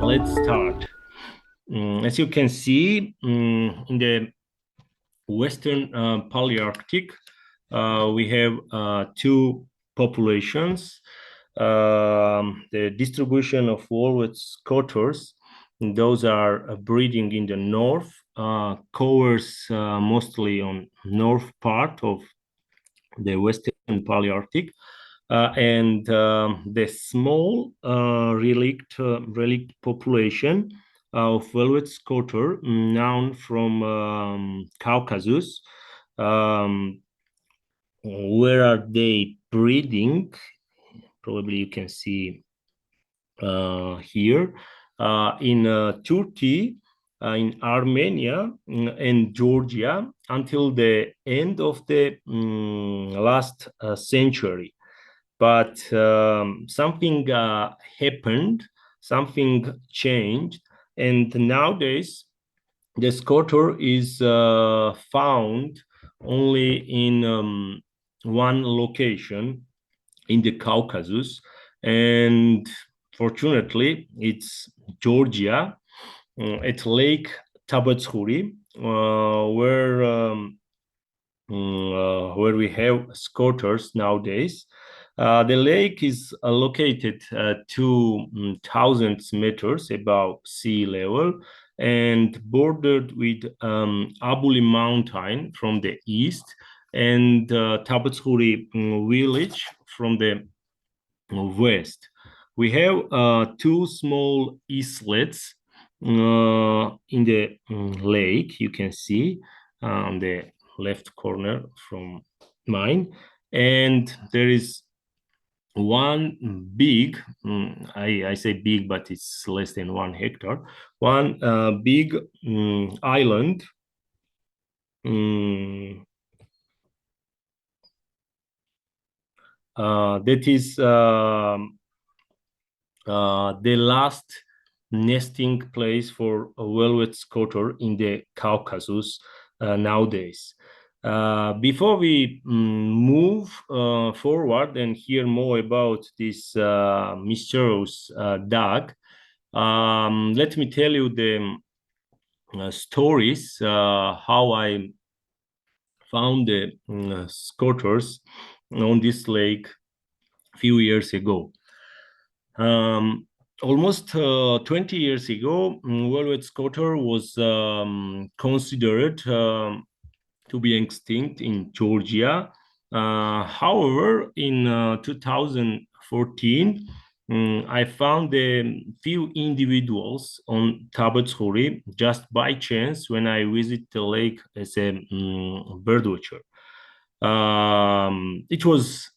let's start. As you can see, in the Western Palearctic, we have two populations. The distribution of Velvet Scoters, those are breeding in the north, covers mostly on north part of the Western Palearctic. And the small relict population of Velvet Scoter, known from Caucasus. Where are they breeding? Probably you can see here in Turkey, in Armenia, and Georgia until the end of the last century. But something happened, something changed, and nowadays the Scoter is found only in one location in the Caucasus, and fortunately it's Georgia, at Lake Tabatskuri, where we have Scoters nowadays. The lake is located 2,000 meters above sea level and bordered with Abuli Mountain from the east and Tabatskuri village from the west. We have two small islets in the lake, you can see on the left corner from mine, and there is one big, I say big, but it's less than 1 hectare, one big island that is the last nesting place for a Velvet Scoter in the Caucasus nowadays. Before we move forward and hear more about this mysterious dog, let me tell you the stories how I found the Scoters on this lake a few years ago. Almost 20 years ago, Velvet Scoter was considered to be extinct in Georgia. However, in 2014, I found a few individuals on Tabatskuri just by chance when I visit the lake as a birdwatcher. It was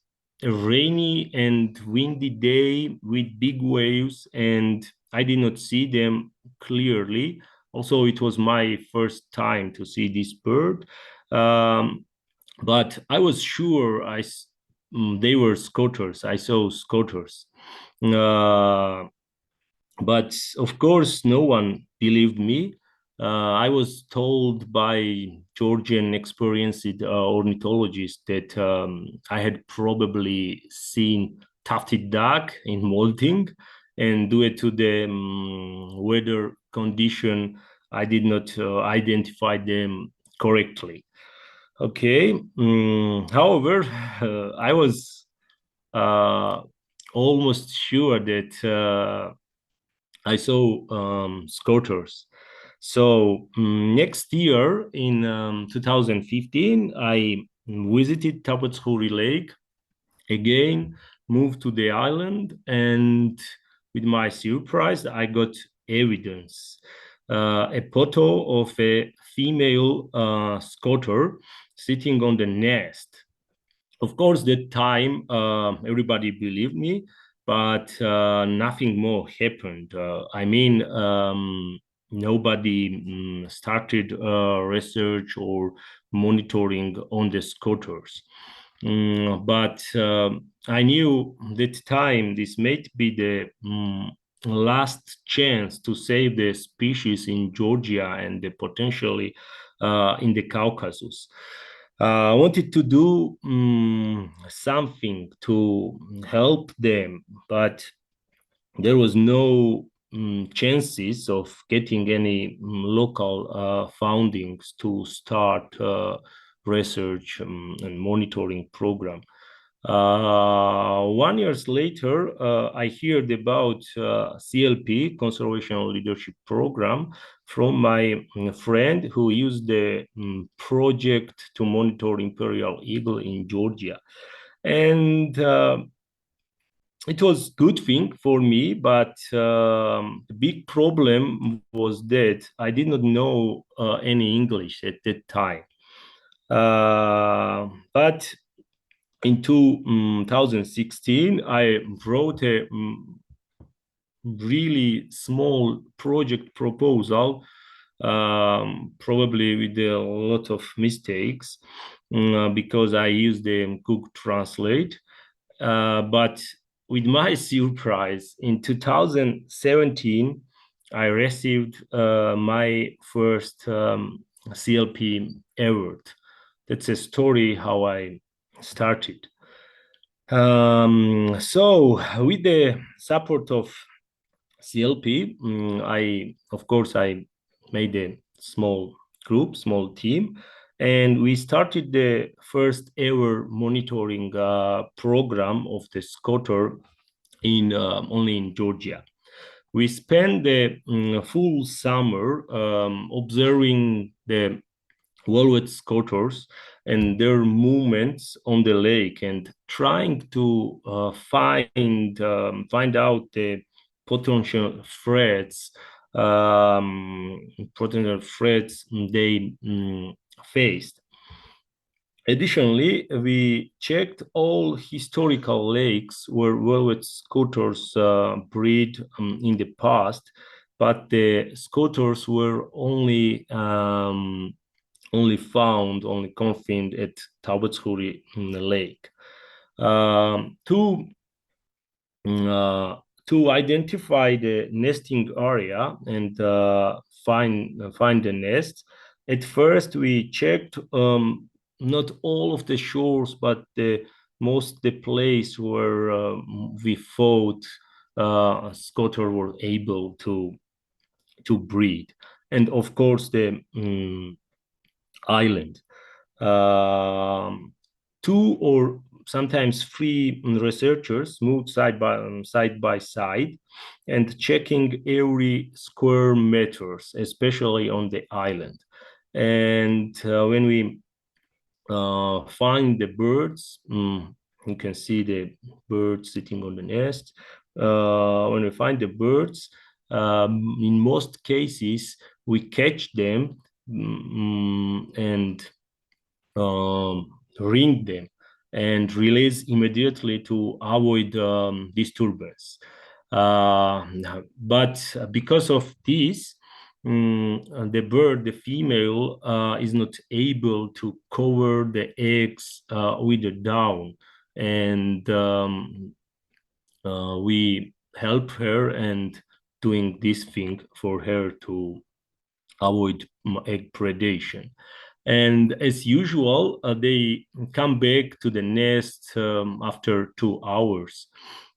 a rainy and windy day with big waves, and I did not see them clearly. Also, it was my first time to see this bird. But I was sure they were Scoters. I saw Scoters. But of course, no one believed me. I was told by Georgian experienced ornithologists that I had probably seen tufted duck in molting, and due to the weather condition, I did not identify them correctly. Okay. However, I was almost sure that I saw Scoters. So next year in 2015, I visited Tabatskuri Lake again, moved to the island, and with my surprise, I got evidence. A photo of a female Scoter sitting on the nest. Of course, that time everybody believed me, but nothing more happened. Nobody started research or monitoring on the Scoters. But I knew that time this might be the last chance to save the species in Georgia and potentially in the Caucasus. I wanted to do something to help them, but there was no chances of getting any local fundings to start research and monitoring program. 1 year later, I heard about CLP, Conservation Leadership Program, from my friend who used the project to monitor imperial eagle in Georgia. And it was good thing for me, but the big problem was that I did not know any English at that time. But in 2016, I wrote a really small project proposal, probably with a lot of mistakes, because I used the Google Translate. But with my surprise, in 2017, I received my first CLP award. That's a story how I started. So with the support of CLP, of course I made a small group, small team, and we started the first ever monitoring program of the Scoter in only in Georgia. We spent the full summer observing the Velvet Scoters and their movements on the lake and trying to find out the potential threats they faced. Additionally, we checked all historical lakes where velvet scoters breed in the past, but the scoters were only confined at Taubetshuri Lake. Um, to uh, to identify the nesting area and find the nest, at first we checked not all of the shores, but the place where we thought Scotter were able to breed, and of course the island. Two or sometimes three researchers moved side by side and checking every square meters, especially on the island. And when we find the birds, you can see the birds sitting on the nest. When we find the birds, in most cases, we catch them and ring them and release immediately to avoid disturbance. But because of this, the bird, the female, is not able to cover the eggs with the down, and we help her and doing this thing for her to avoid egg predation. And as usual, they come back to the nest after 2 hours.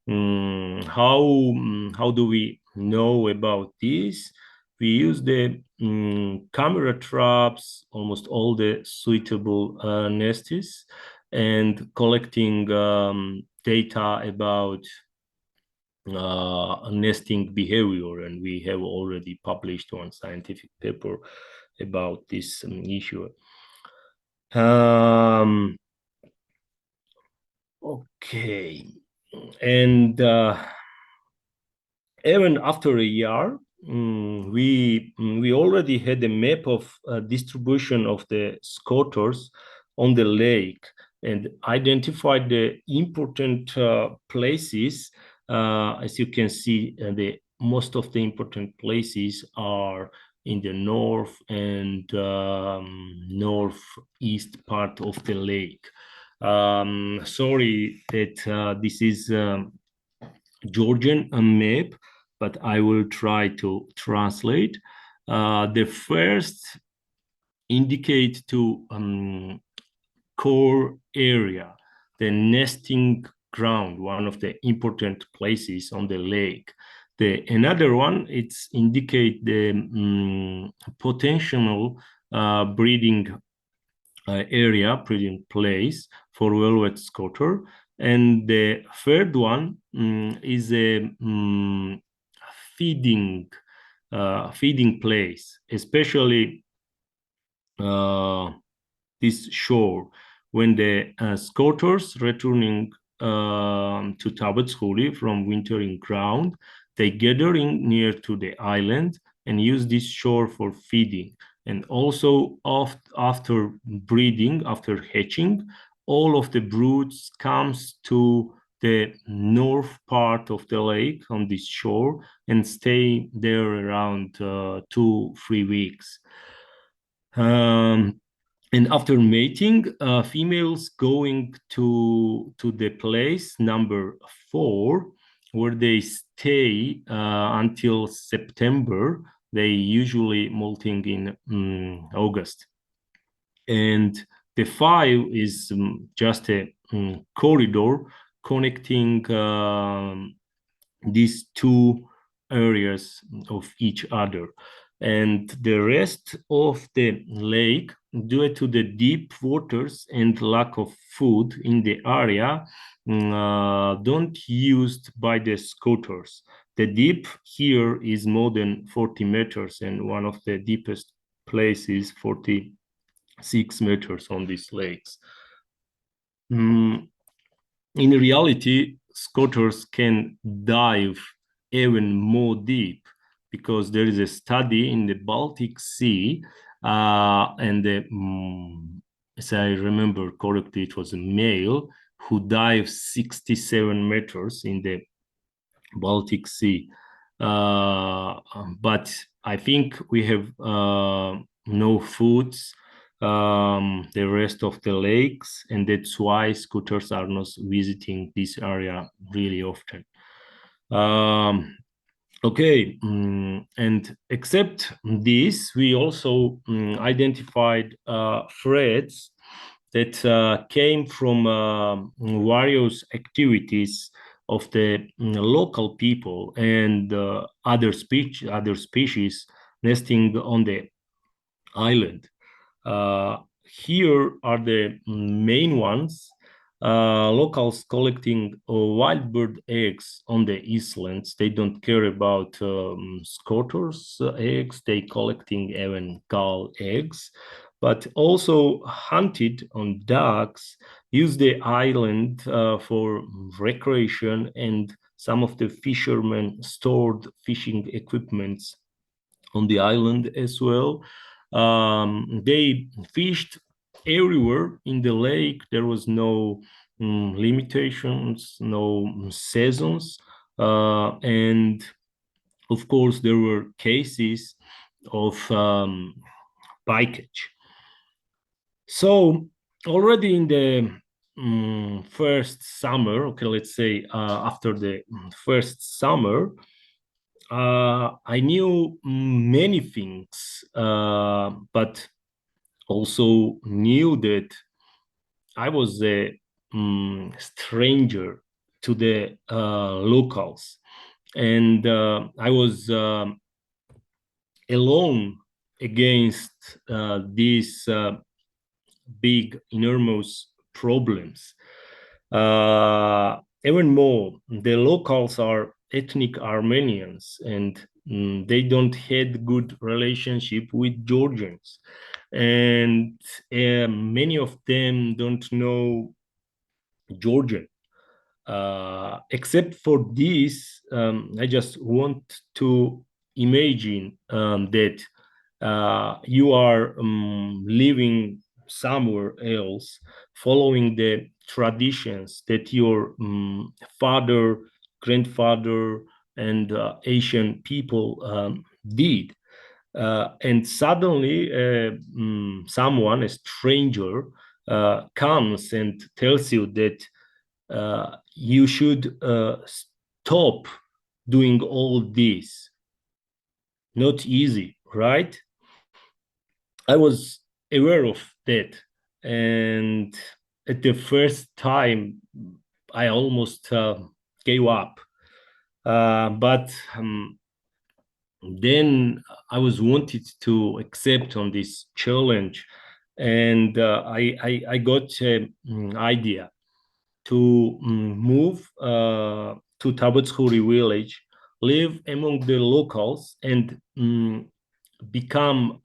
How do we know about this? We use the camera traps, almost all the suitable nests, and collecting data about nesting behavior. And we have already published one scientific paper about this issue. Okay, and even after a year, we already had a map of distribution of the scoters on the lake and identified the important places. As you can see, the most of the important places are in the north and northeast part of the lake. Sorry that this is Georgian map, but I will try to translate. The first indicate to core area, the nesting ground, one of the important places on the lake. The another one, it's indicate the potential breeding area, breeding place for Velvet Scoter. And the third one is a feeding place, especially this shore. When the Scoters returning to Tabatskuli from wintering ground, they gather in near to the island and use this shore for feeding. And also after breeding, after hatching, all of the broods comes to the north part of the lake on this shore and stay there around 2-3 weeks. And after mating, females going to the place number 4, where they stay until September. They usually molting in August. And the 5 is just a corridor connecting these two areas of each other. And the rest of the lake, due to the deep waters and lack of food in the area, don't used by the Scoters. The deep here is more than 40 meters, and one of the deepest places 46 meters on these lakes. In reality, Scoters can dive even more deep, because there is a study in the Baltic Sea, and as I remember correctly, it was a male who dived 67 meters in the Baltic Sea. But I think we have no foods the rest of the lakes, and that's why Scoters are not visiting this area really often. Okay, and except this, we also identified threats that came from various activities of the local people and other species nesting on the island. Here are the main ones. Locals collecting wild bird eggs on the islands. They don't care about Scoters eggs. They collecting even gull eggs, but also hunted on ducks, use the island for recreation, and some of the fishermen stored fishing equipments on the island as well. They fished everywhere in the lake. There was no limitations, no seasons, and of course there were cases of pikeage. So already in the first summer, okay, let's say after the first summer, I knew many things, but also knew that I was a stranger to the locals, and I was alone against these big, enormous problems. Even more, the locals are ethnic Armenians, and they don't had good relationship with Georgians, and many of them don't know Georgian. Except for this, I just want to imagine that you are living somewhere else, following the traditions that your father, grandfather, and Asian people did. And suddenly, someone, a stranger, comes and tells you that you should stop doing all this. Not easy, right? I was aware of that, and at the first time, I almost gave up. But then I was wanted to accept on this challenge, and I got an idea to move to Tabatskuri village, live among the locals, and become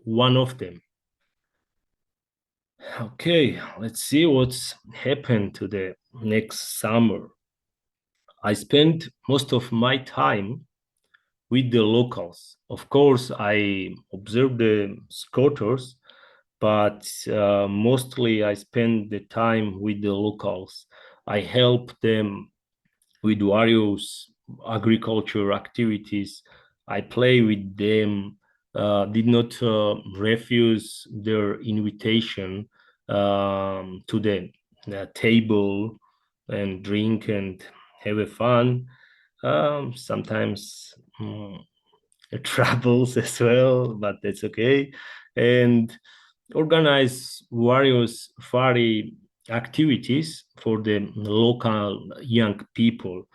one of them. Okay, let's see what's happened to the next summer. I spent most of my time with the locals. Of course, I observed the Scoters, but mostly I spend the time with the locals. I help them with various agriculture activities. I play with them, did not refuse their invitation to the table and drink and have a fun. Sometimes troubles as well, but that's okay. And organize various fari activities for the local young people.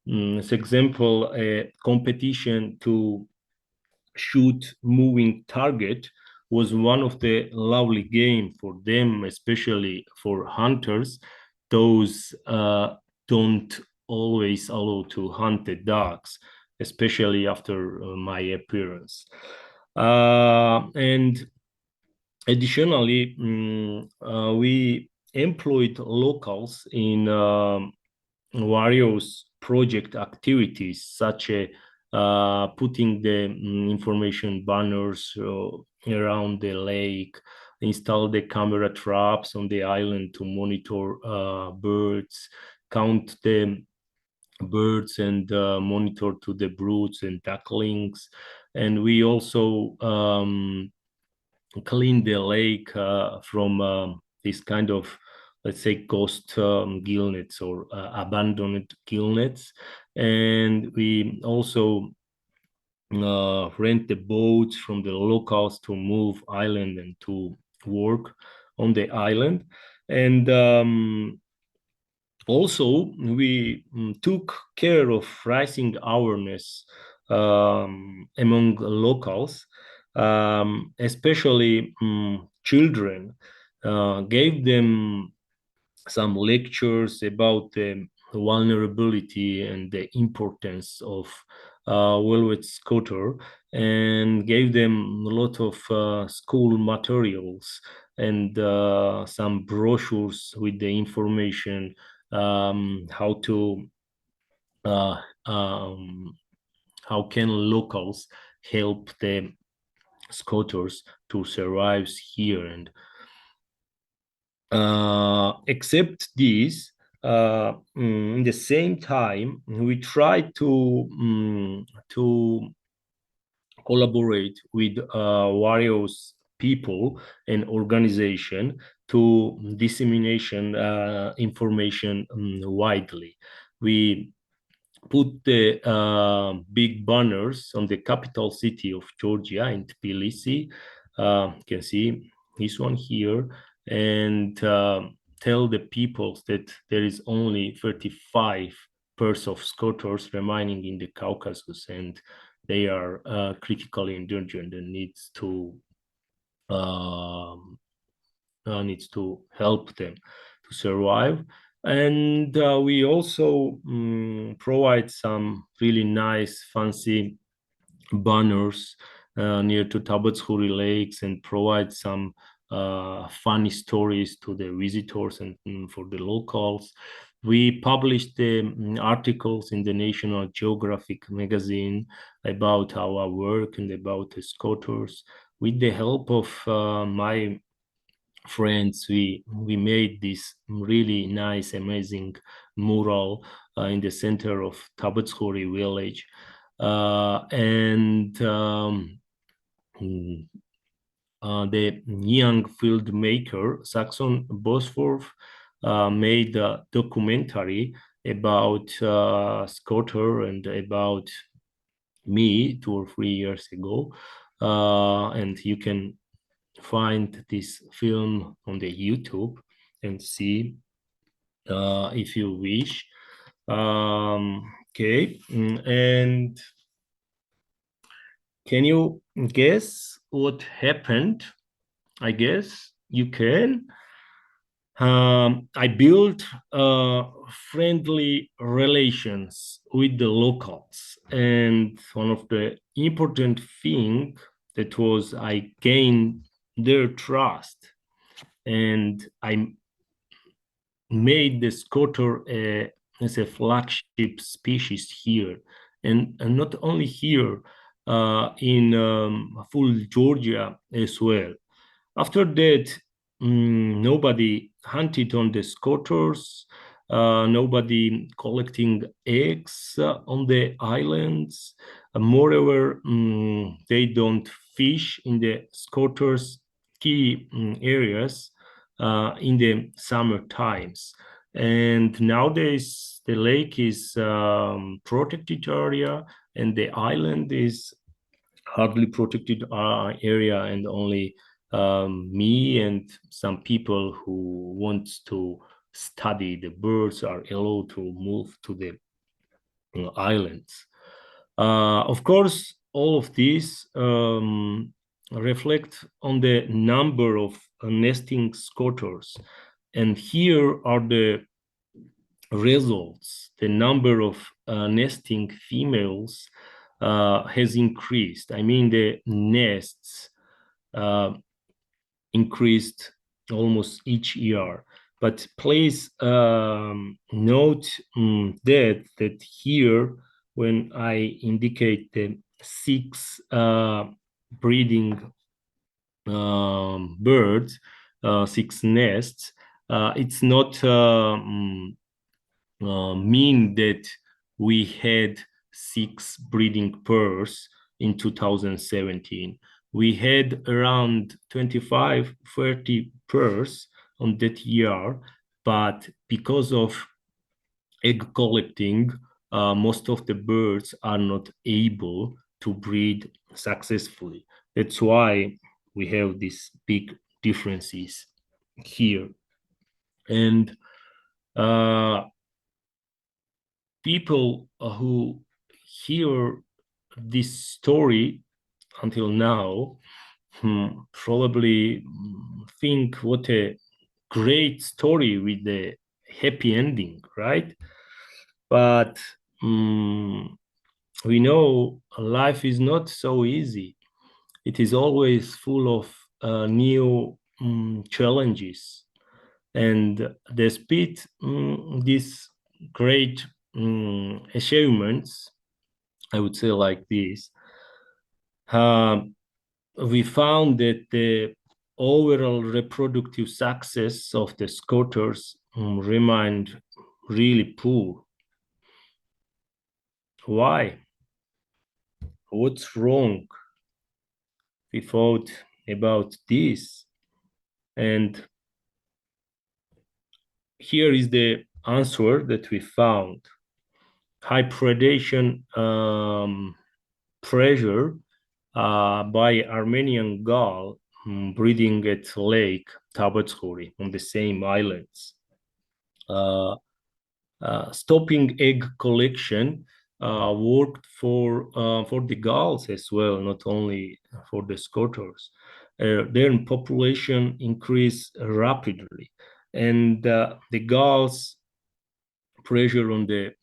As example, a competition to shoot moving target was one of the lovely game for them, especially for hunters. Those don't always allow to hunt the dogs, especially after my appearance. And additionally, we employed locals in various project activities, such as putting the information banners around the lake, install the camera traps on the island to monitor birds, count the birds, and monitor to the broods and ducklings. And we also clean the lake from this kind of, let's say, ghost gill nets or abandoned gill nets. And we also rent the boats from the locals to move island and to work on the island. And also, we took care of raising awareness among locals, especially children, gave them some lectures about the vulnerability and the importance of Velvet Scoter, and gave them a lot of school materials and some brochures with the information how to uh, um, how can locals help the Scoters to survive here. And except this, in the same time, we try to collaborate with various people and organization to dissemination information widely. We put the big banners on the capital city of Georgia in Tbilisi. You can see this one here, and tell the people that there is only 35 pairs of Scoters remaining in the Caucasus, and they are critically endangered and um, needs to help them to survive. And we also provide some really nice, fancy banners near to Tabatskuri lakes, and provide some funny stories to the visitors and for the locals. We published the articles in the National Geographic magazine about our work and about the Scoters. With the help of my friends, we made this really nice, amazing mural in the center of Tabatskuri village. And the young filmmaker Saxon Bosworth made a documentary about Scotter and about me 2 or 3 years ago. And you can find this film on the YouTube and see if you wish. Okay, and can you guess what happened? I guess you can. I built friendly relations with the locals, and one of the important thing that was I gained their trust, and I made the Scoter as a flagship species here, and not only here, in full Georgia as well. After that, nobody hunted on the Scoters, nobody collecting eggs on the islands. Moreover, they don't fish in the Scoters key areas in the summer times. And nowadays, the lake is protected area, and the island is hardly protected area, and only me and some people who want to study the birds are allowed to move to the islands. Of course, all of these reflect on the number of nesting scoters. And here are the results. The number of nesting females has increased. I mean, the nests uh, increased almost each year. But please note that here, when I indicate the six breeding birds, six nests, it's not mean that we had six breeding pairs in 2017. We had around 25, 30 pairs on that year, but because of egg collecting, most of the birds are not able to breed successfully. That's why we have these big differences here. And people who hear this story until now probably think what a great story with the happy ending, right? But we know life is not so easy. It is always full of new challenges. And despite these great achievements, I would say like this, we found that the overall reproductive success of the Scoters remained really poor. Why? What's wrong? We thought about this, and here is the answer that we found. High predation pressure by Armenian gull breeding at Lake Tabatskhori on the same islands. Stopping egg collection worked for the gulls as well, not only for the Scoters. Their population increased rapidly, and the gulls pressure on the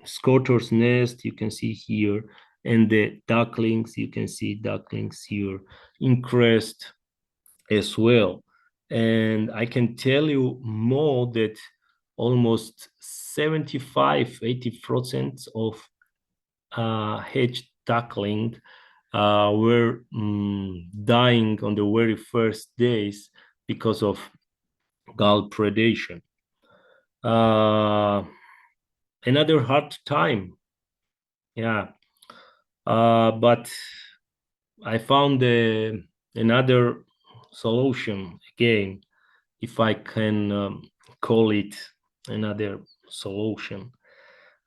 Scoters nest, you can see here, and the ducklings, you can see ducklings here, increased as well. And I can tell you more that almost 75, 80% of hatched duckling were dying on the very first days because of gull predation. Another hard time, yeah. But I found another solution again, if I can call it another solution.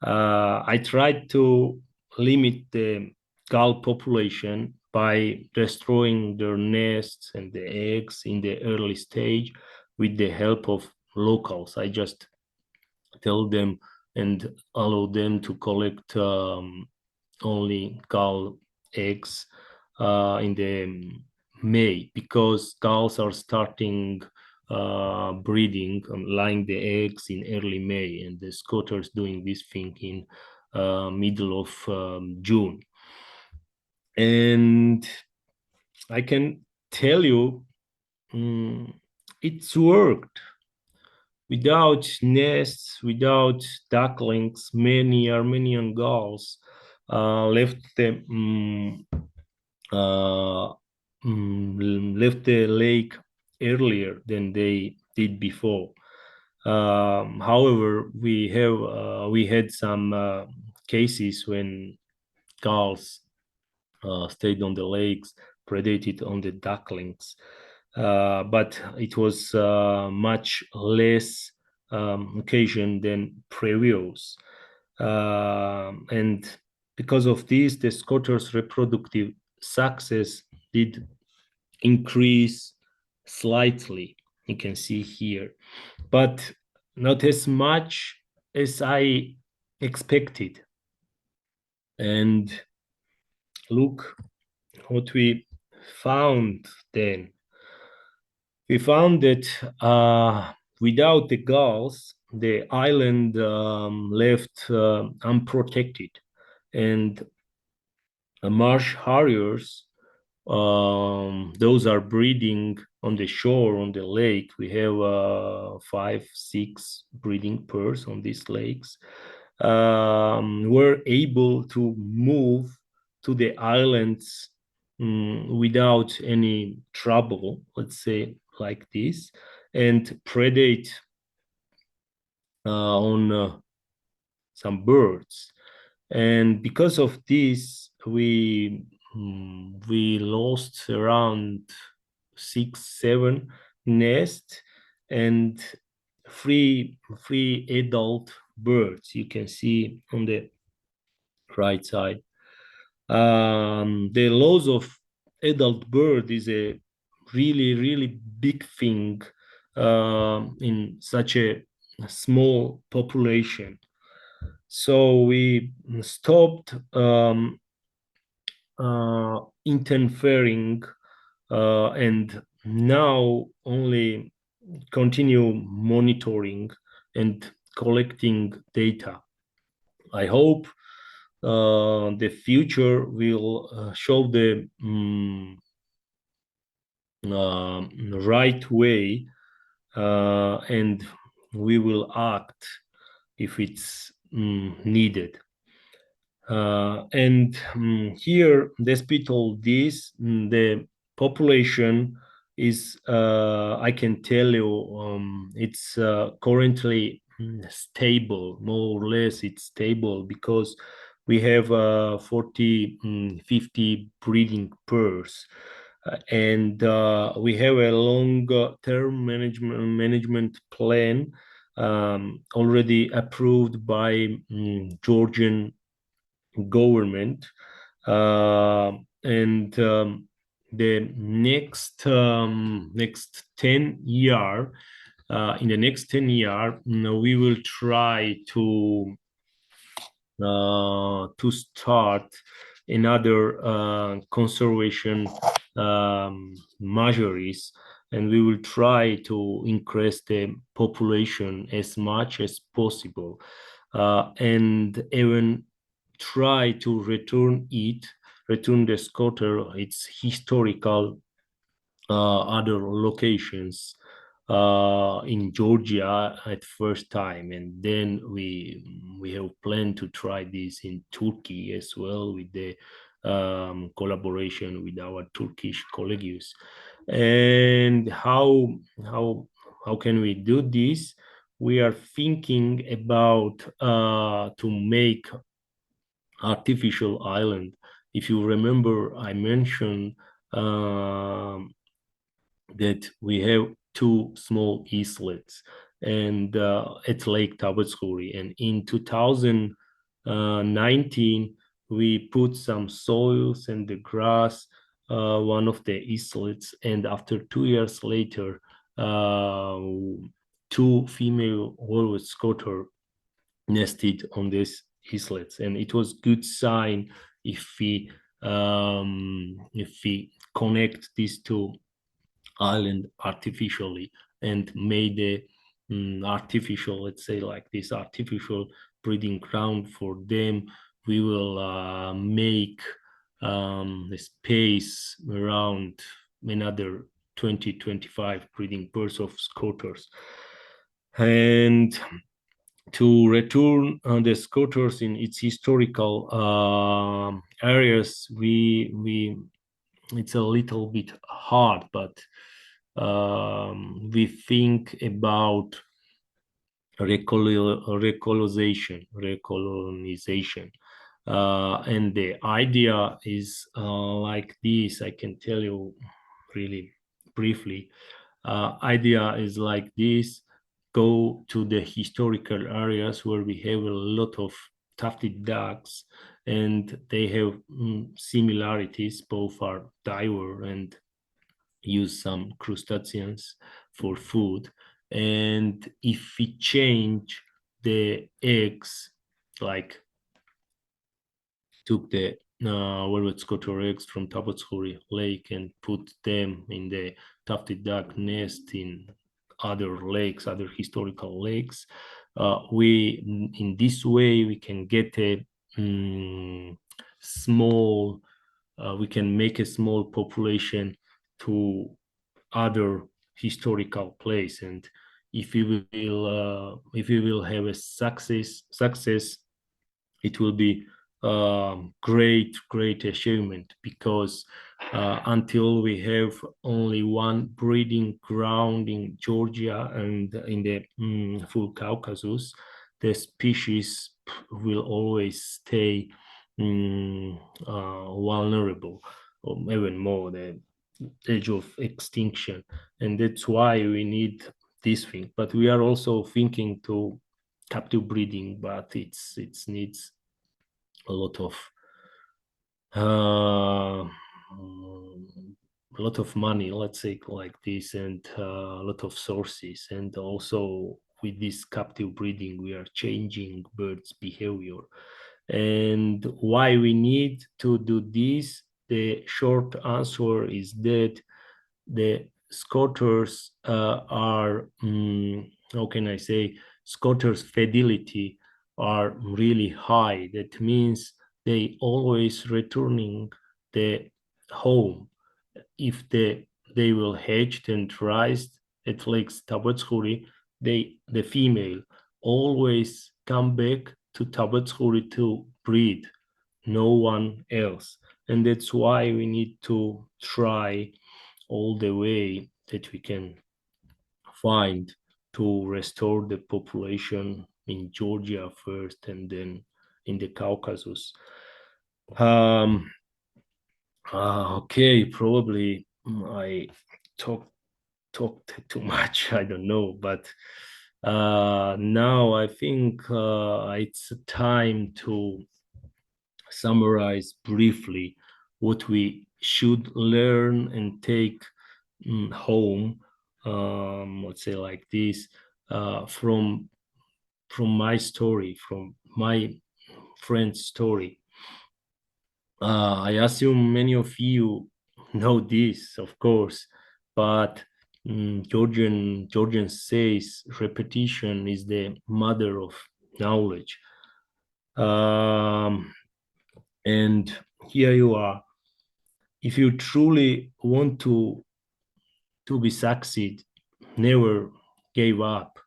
I tried to limit the gull population by destroying their nests and the eggs in the early stage with the help of locals. I just tell them and allow them to collect only gull eggs in the May, because gulls are starting breeding, laying the eggs in early May, and the Scoters doing this thing in middle of June. And I can tell you, it's worked. Without nests, without ducklings, many Armenian gulls left the lake earlier than they did before. However, we had some cases when gulls stayed on the lakes, predated on the ducklings, but it was much less occasion than previous. And because of this, the Scoters' reproductive success did increase slightly. You can see here, but not as much as I expected. And look what we found then. We found that without the gulls, the island left unprotected, and marsh harriers, those are breeding on the shore, on the lake. We have 5, 6 breeding pairs on these lakes. Were able to move to the islands without any trouble, let's say like this, and predate on some birds. And because of this, we lost around 6, 7 nests and three adult birds. You can see on the right side. The loss of adult bird is a really big thing in such a small population. So we stopped interfering and now only continue monitoring and collecting data. I hope the future will show the right way, and we will act if it's needed. And here, despite all this, the population is, I can tell you, it's currently stable, more or less it's stable, because we have 40, 50 breeding pairs. And we have a long-term management plan already approved by Georgian government, and the next 10 year, in the next 10 year, we will try to start another conservation measures, and we will try to increase the population as much as possible, and even try to return the Scoter, its historical other locations in Georgia at first time, and then we have planned to try this in Turkey as well, with the collaboration with our Turkish colleagues. And how can we do this? We are thinking about to make artificial island. If you remember, I mentioned that we have 2 small islets and at Lake Tabatsuri. And in 2019, we put some soils and the grass one of the islets, and after 2 years later, 2 female Velvet Scoter nested on these islets, and it was good sign if we connect these two island artificially and made a artificial, let's say like this artificial breeding ground for them. We will make a space around another 20-25 breeding birds of Scoters. And to return the Scoters in its historical areas, we it's a little bit hard, but we think about recolonization. And the idea is like this. I can tell you really briefly. Idea is like this: go to the historical areas where we have a lot of tufted ducks, and they have similarities. Both are diver and use some crustaceans for food. And if we change the eggs, like took the Velvet Scoter eggs from Tabotsuri Lake and put them in the tufted duck nest in other lakes, other historical lakes, we in this way we can get a small, we can make a small population to other historical place. And if we will have a success, it will be great achievement, because until we have only one breeding ground in Georgia and in the full Caucasus, the species will always stay vulnerable, or even more the edge of extinction. And that's why we need this thing. But we are also thinking to captive breeding, but it needs a uh, lot of money, let's say like this, and a lot of sources. And also with this captive breeding, we are changing birds' behavior. And why we need to do this? The short answer is that the Scoters are, how can I say, Scoters' fidelity are really high. That means they always returning the home. If they will hatched and raised at Lakes Tabetskuri, the female always come back to Tabetskuri to breed, no one else. And that's why we need to try all the way that we can find to restore the population in Georgia first and then in the Caucasus. Um, okay, probably I talked too much. I don't know, but now I think it's time to summarize briefly what we should learn and take home. Let's say like this, from my story, from my friend's story. I assume many of you know this, of course, but Georgian says repetition is the mother of knowledge. Um, and here you are. If you truly want to be succeed, never gave up.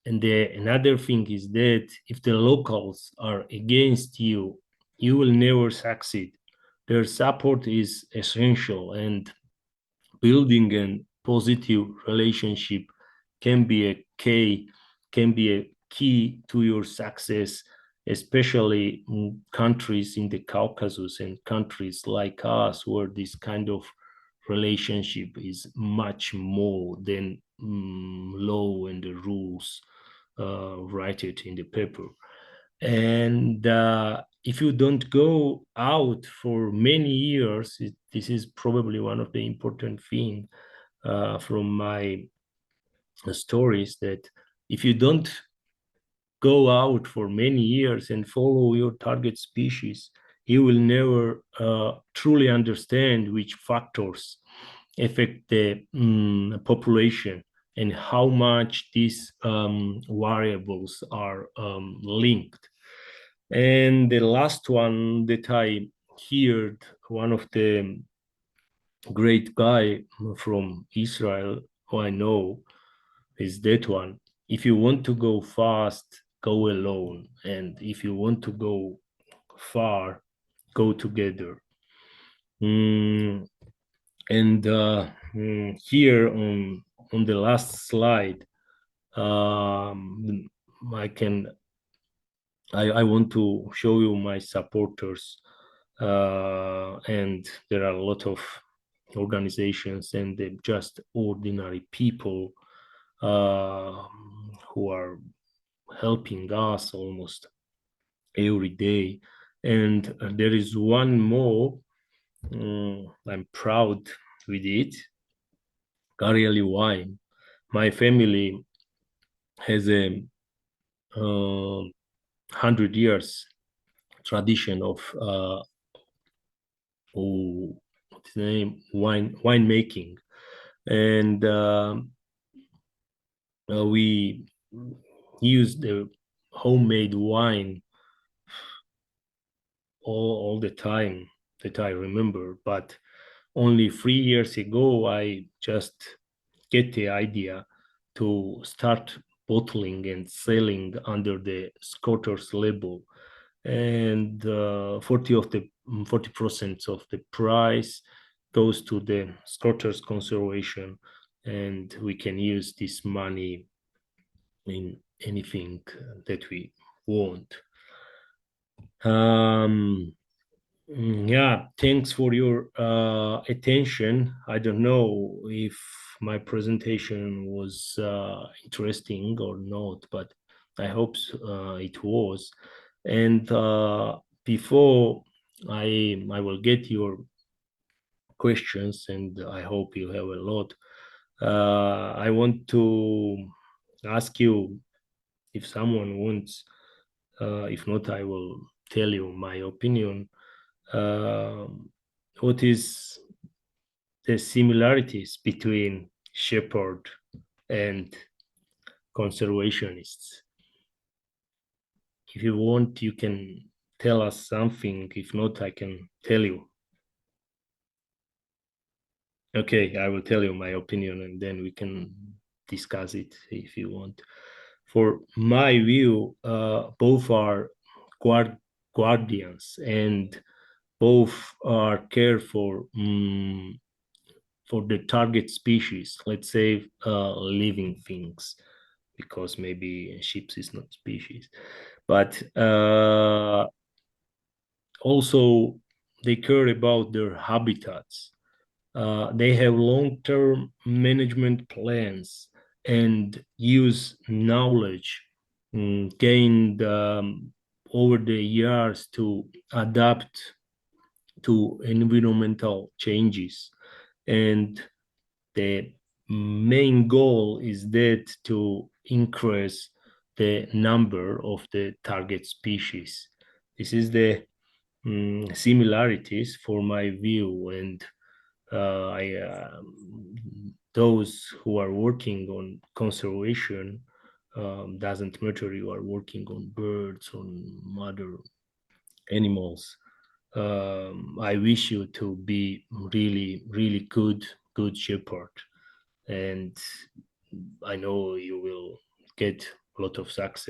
And another thing is that if the locals are against you, you will never succeed. Their support is essential, and building a positive relationship can be a key to your success, especially in countries in the Caucasus and countries like us, where this kind of relationship is much more than law and the rules write it in the paper. And if you don't go out for many years, this is probably one of the important things from my stories, that if you don't go out for many years and follow your target species, you will never truly understand which factors affect the population and how much these variables are linked. And the last one that I heard, one of the great guy from Israel who I know is that one. If you want to go fast, go alone. And if you want to go far, go together. Mm, and here on the last slide, I can I want to show you my supporters, and there are a lot of organizations and just ordinary people who are helping us almost every day. And there is one more, I'm proud with it, Garielli wine. My family has a 100 years tradition of what's the name, wine making, and we use the homemade wine all the time that I remember. But only 3 years ago, I just get the idea to start bottling and selling under the Scoters label, and 40% of the price goes to the Scoters conservation, and we can use this money in anything that we want. Yeah, thanks for your attention. I don't know if my presentation was interesting or not, but I hope it was. And before I will get your questions, and I hope you have a lot. I want to ask you if someone wants. If not, I will tell you my opinion. What is the similarities between shepherd and conservationists? If you want, you can tell us something. If not, I can tell you. Okay, I will tell you my opinion, and then we can discuss it if you want. For my view, both are guardians, and both are care for the target species, let's say living things, because maybe sheep is not species, but also they care about their habitats. They have long-term management plans and use knowledge gained over the years to adapt to environmental changes. And the main goal is that to increase the number of the target species. This is the similarities for my view, and those who are working on conservation, doesn't matter you are working on birds, on other animals. I wish you to be really, really good shepherd, and I know you will get a lot of success.